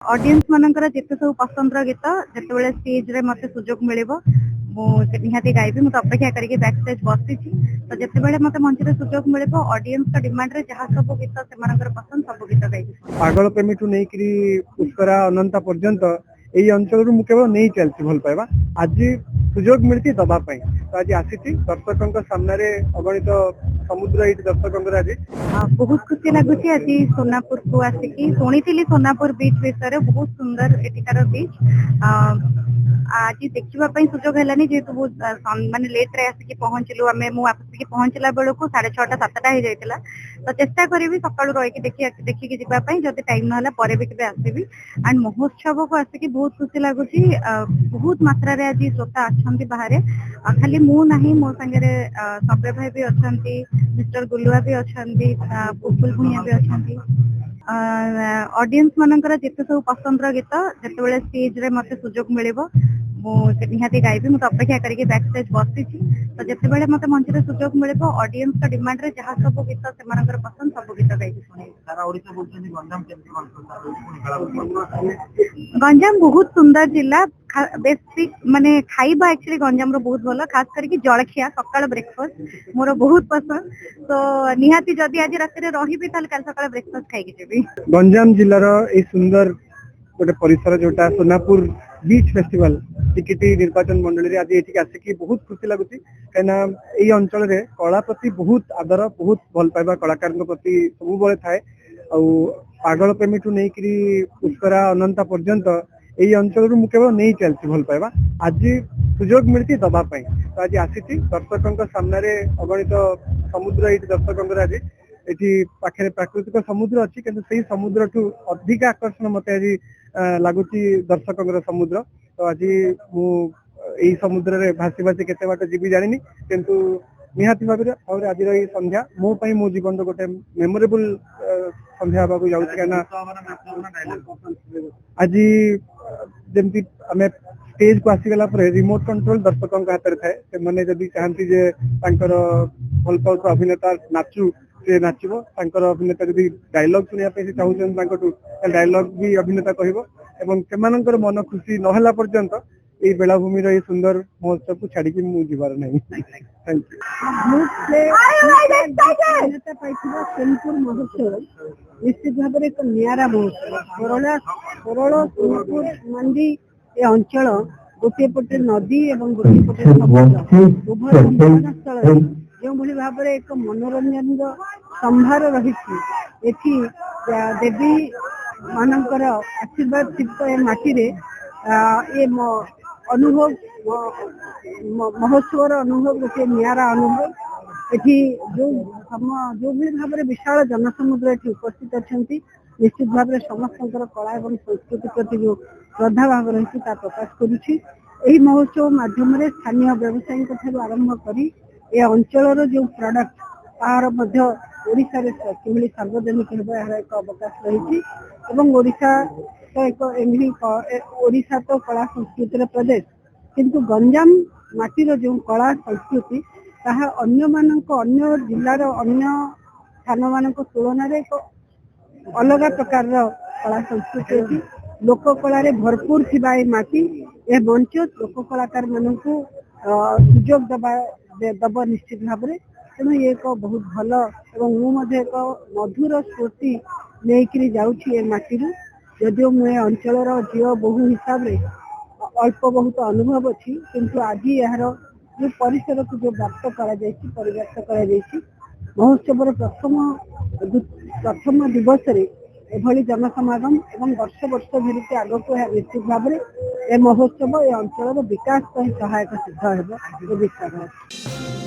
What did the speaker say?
Audience मानकर जिते सब पसंद गीत जिते स्टेज रे मते सुजोग मिलिबो निहाती गाइबी मुझे अपेक्षा करके बैक स्टेज बसी तो जिते मत मंच में सुजोग मिलिबो ऑडियंस का डिमांड रे जहाँ सब गीत से पसंद सब गीत गाइबी पागल प्रेमीठू नहीं पुष्करा अनंता पर्यंत यही अंचल मुझे केवल नहीं चलती भल पाइबा आज सुजोग मिलती दबापी तो आज आसी दर्शकों सामने अगणित समुद्र ये दर्शकों आज बहुत खुशी लगुच आज सोनापुर को आसिकी शुणी सोनापुर बीच विषय बहुत सुंदर एटिकार बीच आज देखापी सुजोग है जेहेतु बहुत मानने लेट रे आसिक पहुंचलु आम आसिक पहुंचला बेलू 6:30 7टा हो जाता तो चेष्टा करी सका रही देखिकी जावाई जब टाइम ना पर भी केवे आसबि एंड महोत्सव को आसिक बहुत खुशी लगुच बहुत मात्रा रे आज श्रोता अच्छा बाहर खाली मु नहीं मो संगे सब्य भाई भी अच्छा मिस्टर गुलुआ भी अच्छा पुपुल भूया भी अच्छा ऑडियंस मानकर जिते सब पसंद गीत जिते स्टेज रे मते सुजोग मिलिबो निहाती गाइबी मुझे अपेक्षा करके बैक स्टेज बसी तो जिते मत मंच में सुजोग मिलिबो ऑडियंस का डिमांड रे जहाँ सब गीत से पसंद सब गीत गाइबी गंजाम बहुत सुंदर जिला बेसिक माने खाइबा एक्चुअली गंजाम रो बहुत भलो खास करके जलखिया सकाळ ब्रेकफास्ट मोर बहुत पसंद तो निहाती जदि आज रात रे रहिबी ताल काल सकाळ ब्रेकफास्ट खाई के जेबी गंजाम जिल्लार ए सुंदर गोटे परिसर जोटा सोनापुर बीच फेस्टिवल टिकेटी निर्वाचन मंडली आज ये आसिक बहुत खुशी लगुच कहीं अंचल में कला प्रति बहुत आदर बहुत भल पाइबा कलाकार प्रति सब थाए पागल प्रेमीठू नहीं पुष्करा अनंता पर्यंत यही अंचल मुझे केवल नहीं चलती भल पाइबा आज सुजोग मिलती दबापी तो आज आसी दर्शकों सामने अगणित समुद्र ये दर्शकों आज ये पाखे प्राकृतिक समुद्र अच्छी किंतु से समुद्र ठू अधिक आकर्षण मत आज लगुच दर्शकों समुद्र तो आज यही समुद्र रे भासी भासी केते बाट जीवी जानी किंतु निहाती भाव और आज संध्या मो मो जीवन गोटे मेमोरेबल संध्या हवा जाऊँ आज जमी आम स्टेज को आसीगला रिमोट कंट्रोल दर्शकों हाथ में थाए से जब चाहती जे भल पाउता अभिनेता नाचू से नाचब अभिनेता जब डायलॉग शुणापी चाहूँ डायलॉग भी अभिनेता कहर मन खुशी नहला पर्यंत ये बेलाभूमि ये सुंदर महोत्सव को छाड़ी जीवार नहीं थैंक यू निश्चित भाव में एक निरा महोत्सव सरल सोनापुर मंडी ए अंचल गोटे पटे नदी और गोटे पटे समुद्र उभय स्थल जो भाव में एक मनोरंजन संभार रही देवी मानकर आशीर्वाद सिक्त ए माटी रे ये अनुभव महोत्सव अनुभव गोटे निरा अनुभव एठी जो भी भाव में विशाल जनसमुद्र ये उपस्थित अच्छा निश्चित भाव में समस्त कला और संस्कृति प्रति जो श्रद्धा भाव रही प्रकाश करुच्ची महोत्सव माध्यम स्थानीय व्यवसायी आरंभ कर अंचल जो प्रोडक्ट तार ओडिशा किभली सार्वजनिक यार एक अवकाश रही ओडिशा तो एक ओडिशा तो कला संस्कृतिर प्रदेश किंतु गंजाम माटीर जो कला संस्कृति ताहा अन्य जिलार अन्य स्थान मान तुलन एक अलग प्रकार कला संस्कृति अच्छी लोक कला भरपूर थिबा ए माटी ए मंच लोक कलाकार मान सुजोग दब निश्चित भाव में तेणु ये एक बहुत भल और एक मधुर स्मृति नहीं जाऊँगी माटी जदिव मुझे अंचल झील बहु हिसाब से अल्प बहुत अनुभव अच्छी किंतु आज यार जो परिसर को जो व्याप्त परिव्याप्त कर महोत्सव प्रथम दिवस एभली जनसमागम एवं वर्ष वर्ष धरिकी आग को निश्चित भाव में ए महोत्सव ए अंचल विकास सहायक सिद्ध हो विश्वास।